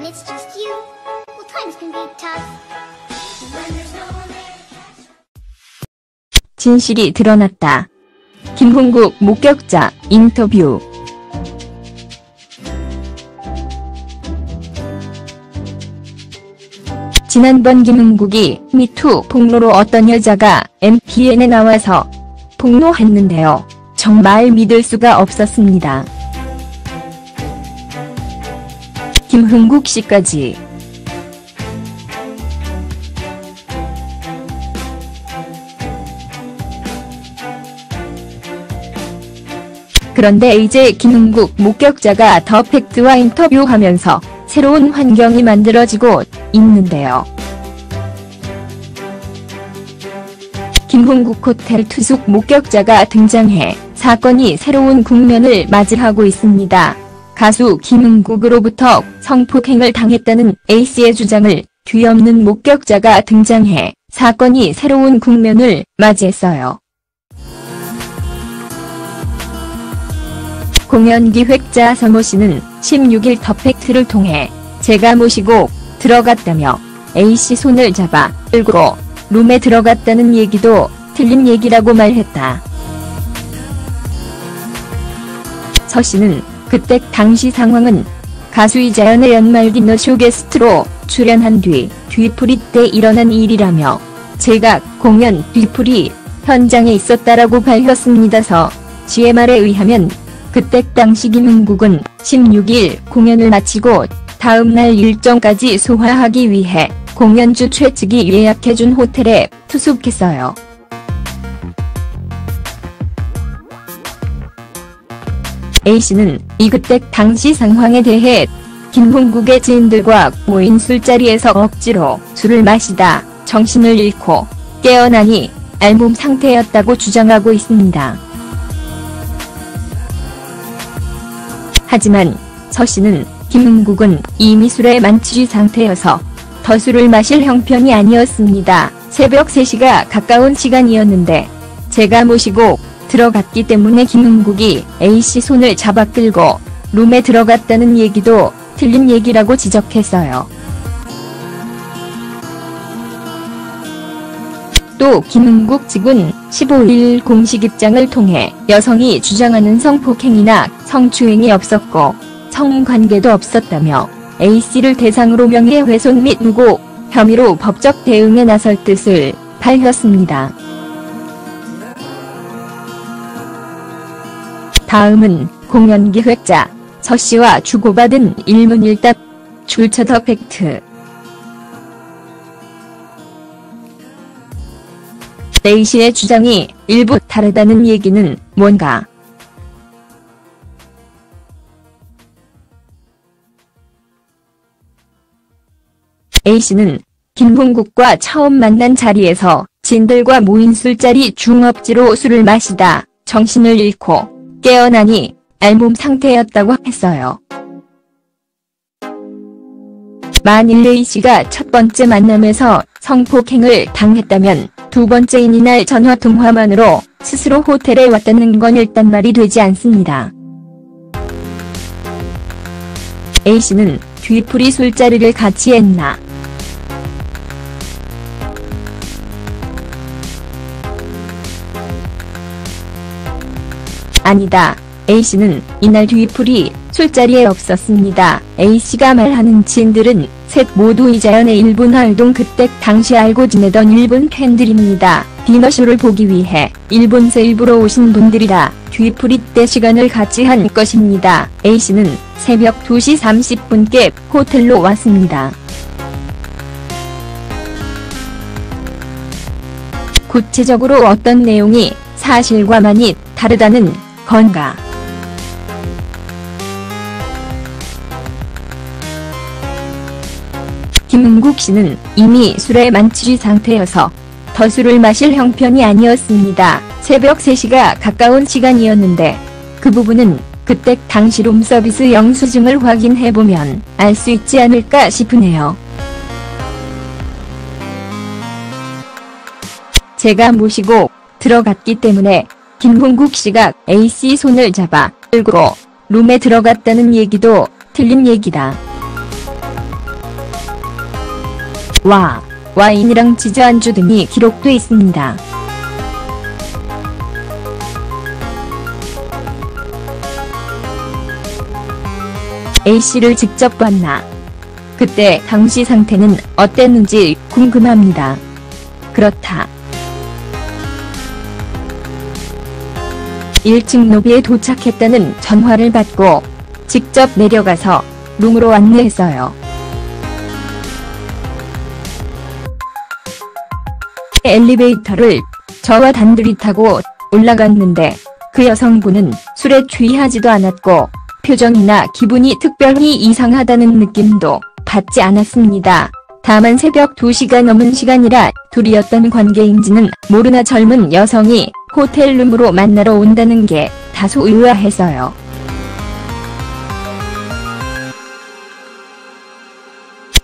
it's just you, well, times can be tough. When there's no one there to catch. 진실이 드러났다. 김홍국 목격자 인터뷰. 지난번 김홍국이 미투 폭로로 어떤 여자가 MBN에 나와서 폭로했는데요. 정말 믿을 수가 없었습니다. 김홍국 씨까지. 그런데 이제 김홍국 목격자가 더 팩트와 인터뷰하면서 새로운 환경이 만들어지고 있는데요. 김홍국 호텔 투숙 목격자가 등장해 사건이 새로운 국면을 맞이하고 있습니다. 가수 김홍국으로부터 성폭행을 당했다는 A씨의 주장을 뒤엎는 목격자가 등장해 사건이 새로운 국면을 맞이했어요. 공연기획자 서모씨는 16일 더 팩트를 통해 제가 모시고 들어갔다며 A씨 손을 잡아 끌고 룸에 들어갔다는 얘기도 틀린 얘기라고 말했다. 서씨는 그때 당시 상황은 가수이자 연애 연말 디너쇼 게스트로 출연한 뒤풀이 때 일어난 일이라며 제가 공연 뒤풀이 현장에 있었다라고 밝혔습니다. 서씨의 말에 의하면 그때 당시 김홍국은 16일 공연을 마치고 다음날 일정까지 소화하기 위해 공연주 최측이 예약해준 호텔에 투숙했어요. A씨는 이 그때 당시 상황에 대해 김홍국의 지인들과 모인 술자리에서 억지로 술을 마시다 정신을 잃고 깨어나니 알몸 상태였다고 주장하고 있습니다. 하지만 서씨는 김홍국은 이미 술에 만취 상태여서 더 술을 마실 형편이 아니었습니다. 새벽 3시가 가까운 시간이었는데 제가 모시고 들어갔기 때문에 김홍국이 A씨 손을 잡아 끌고 룸에 들어갔다는 얘기도 틀린 얘기라고 지적했어요. 또 김홍국 측은 15일 공식 입장을 통해 여성이 주장하는 성폭행이나 성추행이 없었고 성관계도 없었다며 A씨를 대상으로 명예훼손 및 무고 혐의로 법적 대응에 나설 뜻을 밝혔습니다. 다음은 공연기획자 서씨와 주고받은 일문일답 출처 더 팩트. A씨의 주장이 일부 다르다는 얘기는 뭔가? A씨는 김홍국과 처음 만난 자리에서 진들과 모인 술자리 중업지로 술을 마시다 정신을 잃고 깨어나니 알몸 상태였다고 했어요. 만일 A씨가 첫 번째 만남에서 성폭행을 당했다면 두 번째인 이날 전화통화만으로 스스로 호텔에 왔다는 건 일단 말이 되지 않습니다. A씨는 뒤풀이 술자리를 같이 했나? 아니다. A씨는 이날 뒤풀이 술자리에 없었습니다. A씨가 말하는 지인들은 셋 모두 이자연의 일본 활동 그때 당시 알고 지내던 일본 팬들입니다. 디너쇼를 보기 위해 일본 세일부로 오신 분들이라 뒤풀이 때 시간을 같이 한 것입니다. A씨는 새벽 2시 30분께 호텔로 왔습니다. 구체적으로 어떤 내용이 사실과 많이 다르다는 건가? 김홍국 씨는 이미 술에 만취 상태여서 더 술을 마실 형편이 아니었습니다. 새벽 3시가 가까운 시간이었는데 그 부분은 그때 당시 룸서비스 영수증을 확인해보면 알 수 있지 않을까 싶으네요. 제가 모시고 들어갔기 때문에 김홍국 씨가 A씨 손을 잡아 끌고 룸에 들어갔다는 얘기도 틀린 얘기다. 와인이랑 치즈 안주 등이 기록돼 있습니다. A씨를 직접 봤나? 그때 당시 상태는 어땠는지 궁금합니다. 그렇다. 1층 로비에 도착했다는 전화를 받고 직접 내려가서 룸으로 안내했어요. 엘리베이터를 저와 단둘이 타고 올라갔는데 그 여성분은 술에 취하지도 않았고 표정이나 기분이 특별히 이상하다는 느낌도 받지 않았습니다. 다만 새벽 2시가 넘은 시간이라 둘이었던 관계인지는 모르나 젊은 여성이 호텔룸으로 만나러 온다는 게 다소 의아해서요.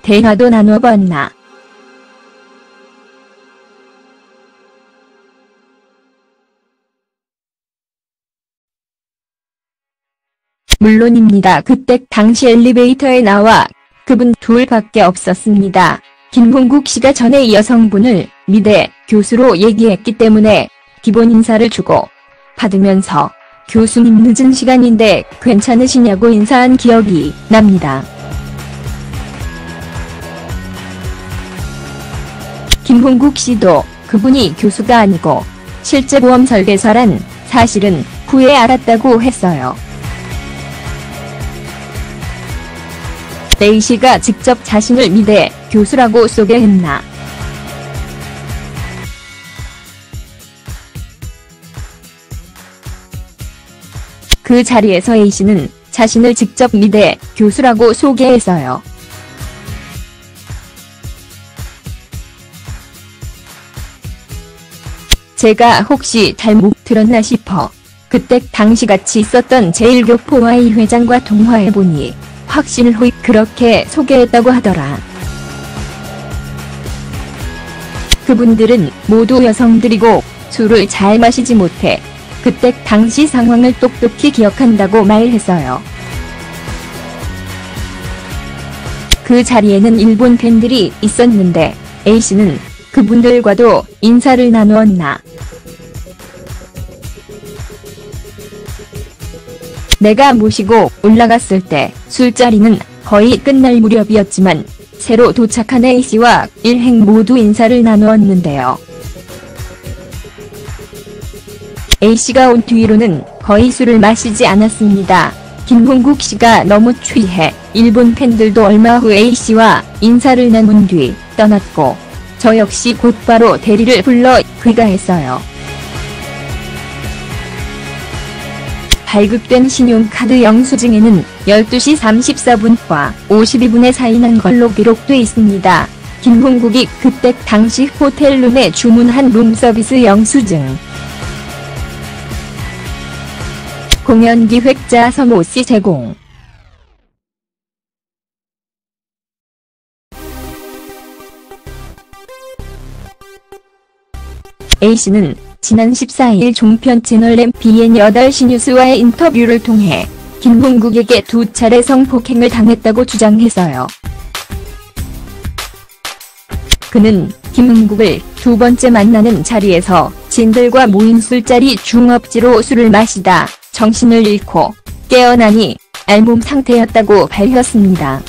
대화도 나눠봤나? 물론입니다. 그때 당시 엘리베이터에 나와 그분 둘밖에 없었습니다. 김홍국 씨가 전에 이 여성분을 미대 교수로 얘기했기 때문에 기본 인사를 주고 받으면서 교수님 늦은 시간인데 괜찮으시냐고 인사한 기억이 납니다. 김홍국 씨도 그분이 교수가 아니고 실제 보험 설계사란 사실은 후에 알았다고 했어요. A씨가 직접 자신을 미대 교수라고 소개했나? 그 자리에서 A씨는 자신을 직접 미대 교수라고 소개했어요. 제가 혹시 잘못 들었나 싶어 그때 당시 같이 있었던 제1교포 Y 회장과 통화해보니 확신을 그렇게 소개했다고 하더라. 그분들은 모두 여성들이고 술을 잘 마시지 못해 그때 당시 상황을 똑똑히 기억한다고 말했어요. 그 자리에는 일본 팬들이 있었는데 A씨는 그분들과도 인사를 나누었나? 내가 모시고 올라갔을 때 술자리는 거의 끝날 무렵이었지만 새로 도착한 A씨와 일행 모두 인사를 나누었는데요. A씨가 온 뒤로는 거의 술을 마시지 않았습니다. 김홍국 씨가 너무 취해 일본 팬들도 얼마 후 A씨와 인사를 나눈 뒤 떠났고 저 역시 곧바로 대리를 불러 귀가했어요. 발급된 신용카드 영수증에는 12시 34분과 52분에 사인한 걸로 기록돼 있습니다. 김홍국이 그때 당시 호텔룸에 주문한 룸서비스 영수증. 공연기획자 서모씨 제공. A씨는 지난 14일 종편 채널 MBN 8시 뉴스와의 인터뷰를 통해 김홍국에게 2차례 성폭행을 당했다고 주장했어요. 그는 김홍국을 두 번째 만나는 자리에서 진들과 모인 술자리 중업지로 술을 마시다 정신을 잃고 깨어나니 알몸 상태였다고 밝혔습니다.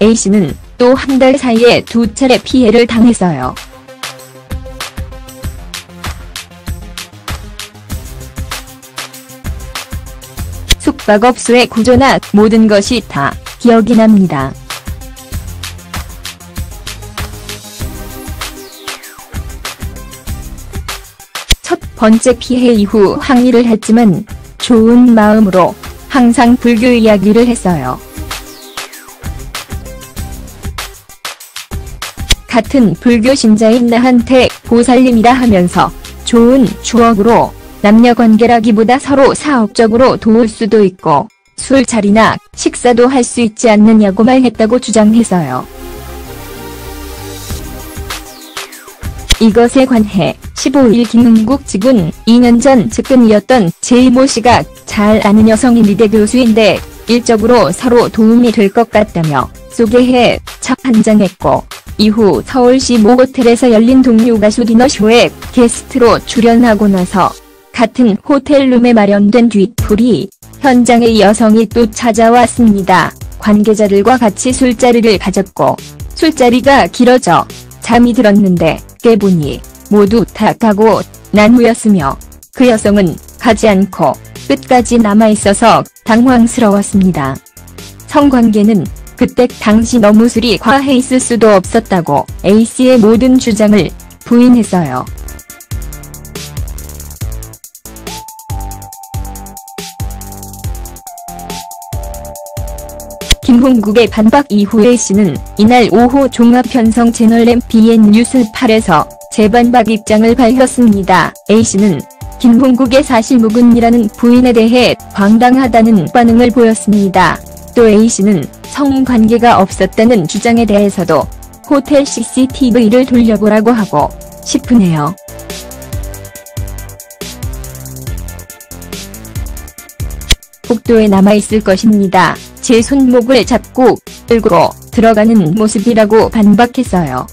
A씨는 또 한 달 사이에 2차례 피해를 당했어요. 숙박업소의 구조나 모든 것이 다 기억이 납니다. 첫 번째 피해 이후 항의를 했지만 좋은 마음으로 항상 불교 이야기를 했어요. 같은 불교 신자인 나한테 보살님이라 하면서 좋은 추억으로 남녀관계라기보다 서로 사업적으로 도울 수도 있고 술자리나 식사도 할 수 있지 않느냐고 말했다고 주장했어요. 이것에 관해 15일 김홍국 측은 2년 전 측근이었던 제1모 씨가 잘 아는 여성이 미대 교수인데 일적으로 서로 도움이 될 것 같다며 소개해 첫 한잔했고, 이후 서울시 모 호텔에서 열린 동료 가수 디너쇼에 게스트로 출연하고 나서 같은 호텔룸에 마련된 뒤풀이 현장에 여성이 또 찾아왔습니다. 관계자들과 같이 술자리를 가졌고 술자리가 길어져 잠이 들었는데 깨보니 모두 다 가고 난 후였으며 그 여성은 가지 않고 끝까지 남아있어서 당황스러웠습니다. 성관계는 그때 당시 너무 술이 과해 있을 수도 없었다고 A씨의 모든 주장을 부인했어요. 김홍국의 반박 이후 A씨는 이날 오후 종합편성 채널 MBN 뉴스 8에서 재반박 입장을 밝혔습니다. A씨는 김홍국의 사실무근이라는 부인에 대해 황당하다는 반응을 보였습니다. 또 A씨는 성관계가 없었다는 주장에 대해서도 호텔 CCTV를 돌려보라고 하고 싶으네요. 복도에 남아있을 것입니다. 제 손목을 잡고 끌고 들어가는 모습이라고 반박했어요.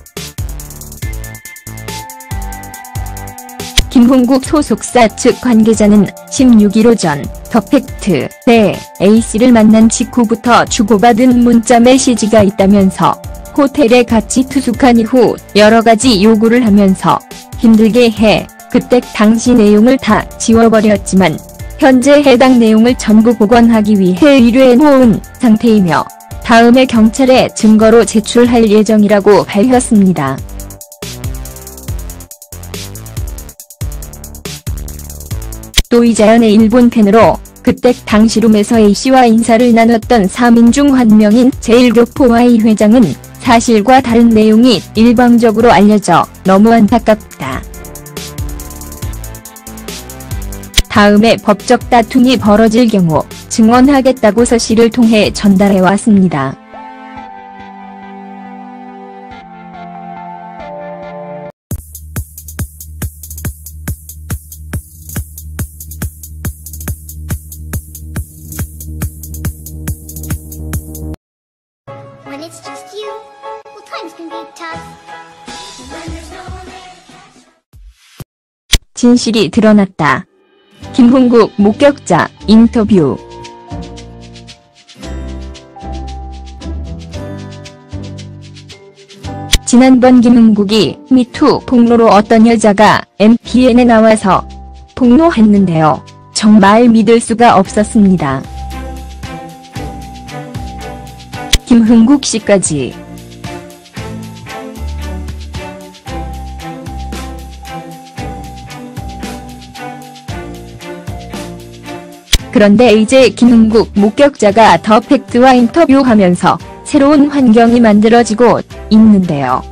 김홍국 소속사 측 관계자는 16일 오전 더 팩트 때 A씨를 만난 직후부터 주고받은 문자 메시지가 있다면서 호텔에 같이 투숙한 이후 여러가지 요구를 하면서 힘들게 해 그때 당시 내용을 다 지워버렸지만 현재 해당 내용을 전부 복원하기 위해 의뢰해 놓은 상태이며 다음에 경찰에 증거로 제출할 예정이라고 밝혔습니다. 또 이자연의 일본 팬으로 그때 당시 룸에서 A씨와 인사를 나눴던 3인 중 한 명인 제1교포 Y 회장은 사실과 다른 내용이 일방적으로 알려져 너무 안타깝다. 다음에 법적 다툼이 벌어질 경우 증언하겠다고 서씨를 통해 전달해왔습니다. When it's just you, well, times can be tough. When there's no one there to catch. 진실이 드러났다. 김홍국 목격자 인터뷰. 지난번 김홍국이 미투 폭로로 어떤 여자가 MBN에 나와서 폭로했는데요. 정말 믿을 수가 없었습니다. 김홍국 씨까지. 그런데 이제 김홍국 목격자가 더 팩트와 인터뷰하면서 새로운 환경이 만들어지고 있는데요.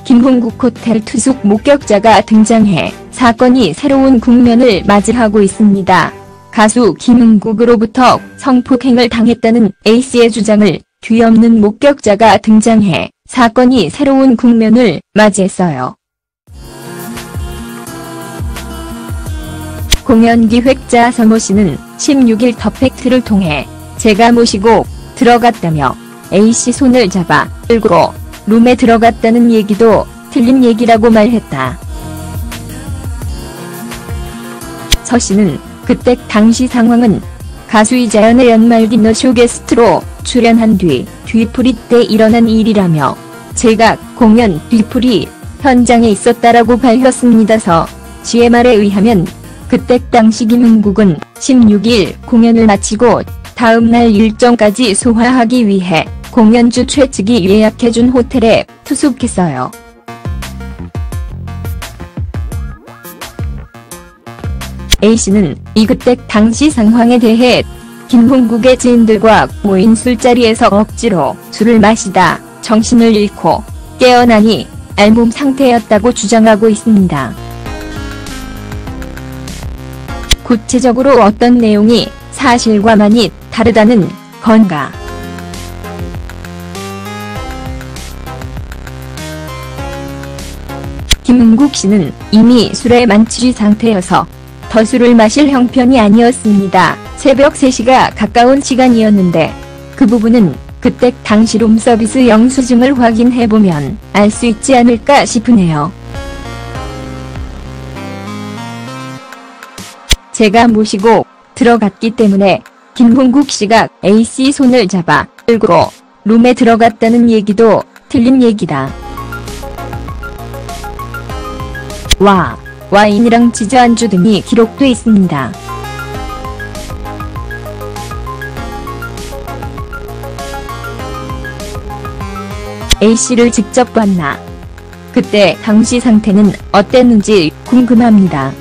김홍국 호텔 투숙 목격자가 등장해 사건이 새로운 국면을 맞이하고 있습니다. 가수 김홍국으로부터 성폭행을 당했다는 A씨의 주장을 뒤엎는 목격자가 등장해 사건이 새로운 국면을 맞이했어요. 공연기획자 서모씨는 16일 더 팩트를 통해 제가 모시고 들어갔다며 A씨 손을 잡아 끌고 룸에 들어갔다는 얘기도 틀린 얘기라고 말했다. 서씨는 그때 당시 상황은 가수 이자연의 연말 디너쇼 게스트로 출연한 뒤풀이 때 일어난 일이라며 제가 공연 뒤풀이 현장에 있었다라고 밝혔습니다. 씨의 말에 의하면 그때 당시 김홍국은 16일 공연을 마치고 다음날 일정까지 소화하기 위해 공연주 최측이 예약해준 호텔에 투숙했어요. A씨는 그때 당시 상황에 대해 김홍국의 지인들과 모인 술자리에서 억지로 술을 마시다 정신을 잃고 깨어나니 알몸 상태였다고 주장하고 있습니다. 구체적으로 어떤 내용이 사실과 많이 다르다는 건가? 김홍국 씨는 이미 술에 만취 상태여서 더 술을 마실 형편이 아니었습니다. 새벽 3시가 가까운 시간이었는데 그 부분은 그때 당시 룸서비스 영수증을 확인해보면 알 수 있지 않을까 싶으네요. 제가 모시고 들어갔기 때문에 김홍국 씨가 A씨 손을 잡아 끌고 룸에 들어갔다는 얘기도 틀린 얘기다. 와인이랑 치즈 안주 등이 기록돼 있습니다. A씨를 직접 봤나? 그때 당시 상태는 어땠는지 궁금합니다.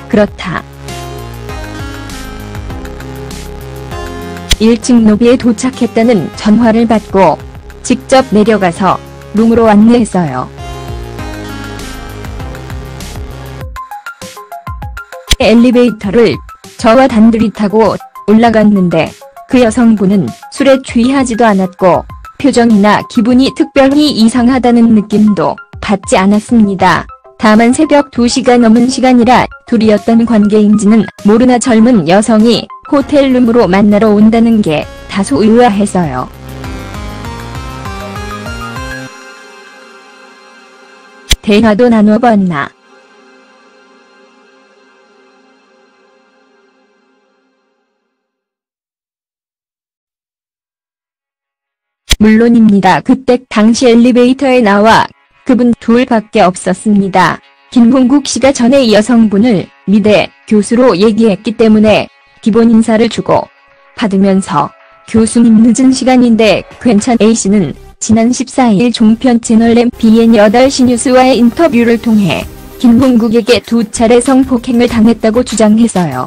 그렇다. 1층 로비에 도착했다는 전화를 받고 직접 내려가서 룸으로 안내했어요. 엘리베이터를 저와 단둘이 타고 올라갔는데 그 여성분은 술에 취하지도 않았고 표정이나 기분이 특별히 이상하다는 느낌도 받지 않았습니다. 다만 새벽 2시가 넘은 시간이라 둘이었던 관계인지는 모르나 젊은 여성이 호텔룸으로 만나러 온다는 게 다소 의아해서요. 대화도 나눠봤나? 물론입니다. 그때 당시 엘리베이터에 나와 그분 둘밖에 없었습니다. 김홍국 씨가 전에 이 여성분을 미대 교수로 얘기했기 때문에 기본 인사를 주고 받으면서 교수님 늦은 시간인데 괜찮? A씨는 지난 14일 종편 채널 MBN 8시 뉴스와의 인터뷰를 통해 김홍국에게 2차례 성폭행을 당했다고 주장했어요.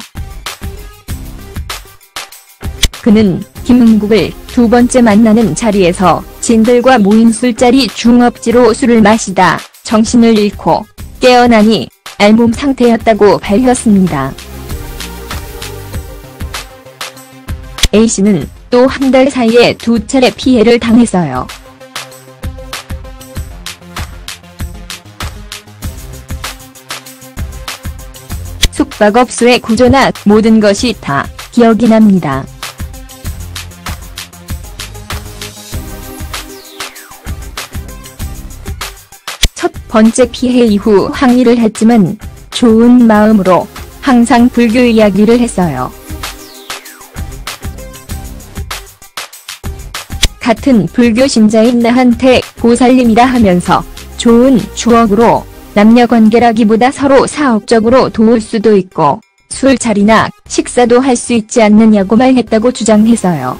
그는 김홍국을 2번째 만나는 자리에서 진들과 모인 술자리 중업지로 술을 마시다 정신을 잃고 깨어나니 알몸 상태였다고 밝혔습니다. A씨는 또 한 달 사이에 2차례 피해를 당했어요. 숙박업소의 구조나 모든 것이 다 기억이 납니다. 첫 번째 피해 이후 항의를 했지만 좋은 마음으로 항상 불교 이야기를 했어요. 같은 불교 신자인 나한테 보살님이라 하면서 좋은 추억으로 남녀관계라기보다 서로 사업적으로 도울 수도 있고 술자리나 식사도 할 수 있지 않느냐고 말했다고 주장했어요.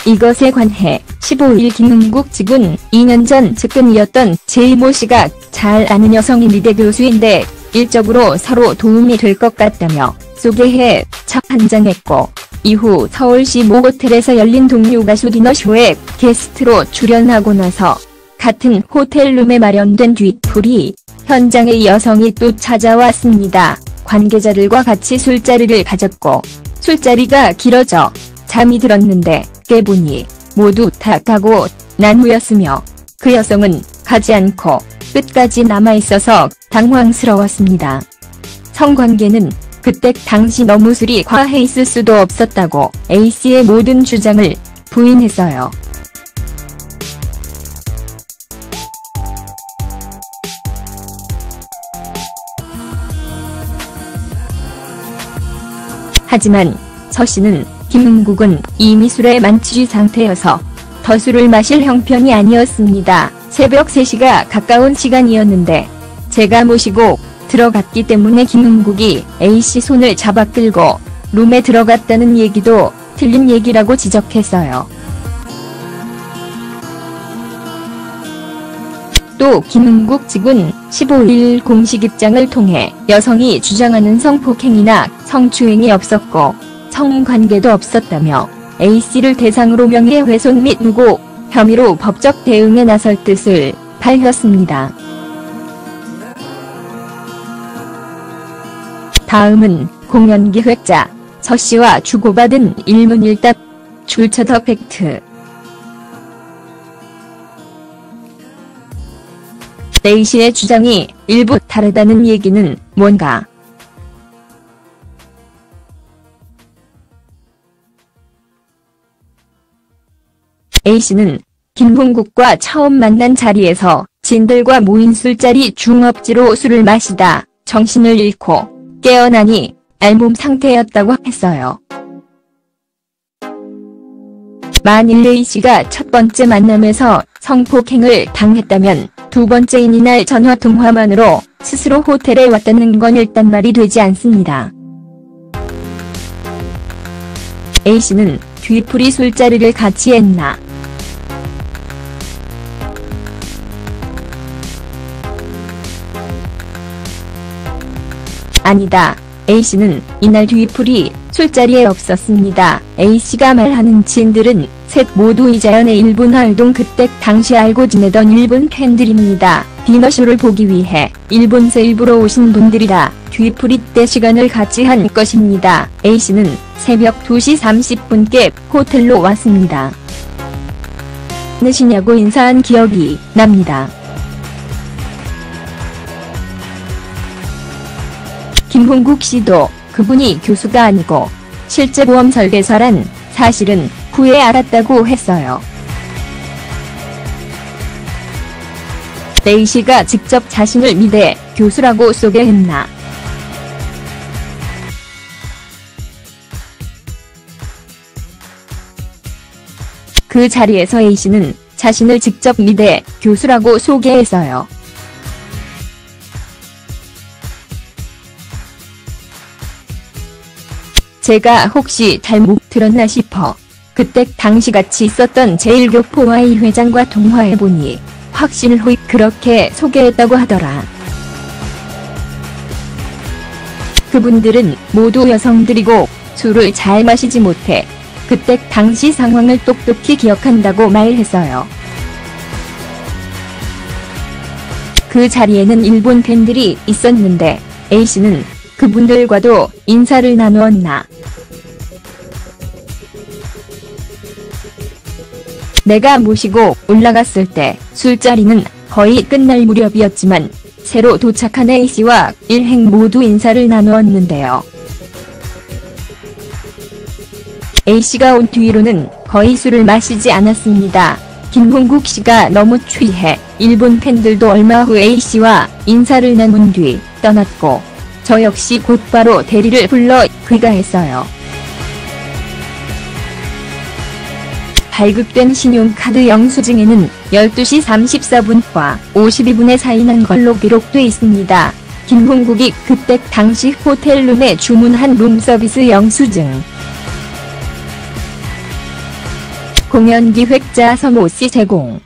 이것에 관해 15일 김홍국 측은 2년 전 측근이었던 제이모 씨가 잘 아는 여성이 미대 교수인데 일적으로 서로 도움이 될 것 같다며 소개해 차 한잔했고 이후 서울시 모 호텔에서 열린 동료 가수 디너쇼에 게스트로 출연하고 나서 같은 호텔룸에 마련된 뒤풀이 현장에 이 여성이 또 찾아왔습니다. 관계자들과 같이 술자리를 가졌고 술자리가 길어져 잠이 들었는데 깨보니 모두 다 가고 난 후였으며 그 여성은 가지 않고 끝까지 남아있어서 당황스러웠습니다. 성관계는 그때 당시 너무 술이 과해 있을 수도 없었다고 A씨의 모든 주장을 부인했어요. 하지만 서씨는 김홍국은 이미 술에 만취 상태여서 더 술을 마실 형편이 아니었습니다. 새벽 3시가 가까운 시간이었는데 제가 모시고 들어갔기 때문에 김홍국이 A씨 손을 잡아 끌고 룸에 들어갔다는 얘기도 틀린 얘기라고 지적했어요. 또 김홍국 측은 15일 공식 입장을 통해 여성이 주장하는 성폭행이나 성추행이 없었고 성관계도 없었다며 A씨를 대상으로 명예훼손 및 무고 혐의로 법적 대응에 나설 뜻을 밝혔습니다. 다음은 공연 기획자 서씨와 주고받은 일문일답 출처 더 팩트. A씨의 주장이 일부 다르다는 얘기는 뭔가? A씨는 김홍국과 처음 만난 자리에서 진들과 모인 술자리 중업지로 술을 마시다 정신을 잃고 깨어나니 알몸 상태였다고 했어요. 만일 A씨가 첫 번째 만남에서 성폭행을 당했다면 두 번째인 이날 전화통화만으로 스스로 호텔에 왔다는 건 일단 말이 되지 않습니다. A씨는 뒤풀이 술자리를 같이 했나? 아니다. A씨는 이날 뒤풀이 술자리에 없었습니다. A씨가 말하는 지인들은 셋 모두 이자연의 일본 활동 그때 당시 알고 지내던 일본 팬들입니다. 디너쇼를 보기 위해 일본에서 일부러 오신 분들이라 뒤풀이 때 시간을 같이 한 것입니다. A씨는 새벽 2시 30분께 호텔로 왔습니다. 늦으냐고 인사한 기억이 납니다. 김홍국 씨도 그분이 교수가 아니고 실제 보험 설계사란 사실은 후에 알았다고 했어요. A씨가 직접 자신을 미대 교수라고 소개했나? 그 자리에서 A씨는 자신을 직접 미대 교수라고 소개했어요. 제가 혹시 잘못 들었나 싶어 그때 당시 같이 있었던 제1교포 Y 회장과 통화해보니 확실히 그렇게 소개했다고 하더라. 그분들은 모두 여성들이고 술을 잘 마시지 못해 그때 당시 상황을 똑똑히 기억한다고 말했어요. 그 자리에는 일본 팬들이 있었는데 A씨는 그분들과도 인사를 나누었나? 내가 모시고 올라갔을 때 술자리는 거의 끝날 무렵이었지만 새로 도착한 A씨와 일행 모두 인사를 나누었는데요. A씨가 온 뒤로는 거의 술을 마시지 않았습니다. 김홍국 씨가 너무 취해 일본 팬들도 얼마 후 A씨와 인사를 나눈 뒤 떠났고 저 역시 곧바로 대리를 불러 귀가했어요. 발급된 신용카드 영수증에는 12시 34분과 52분에 사인한 걸로 기록돼 있습니다. 김홍국이 그때 당시 호텔룸에 주문한 룸서비스 영수증. 공연기획자 성호 씨 제공.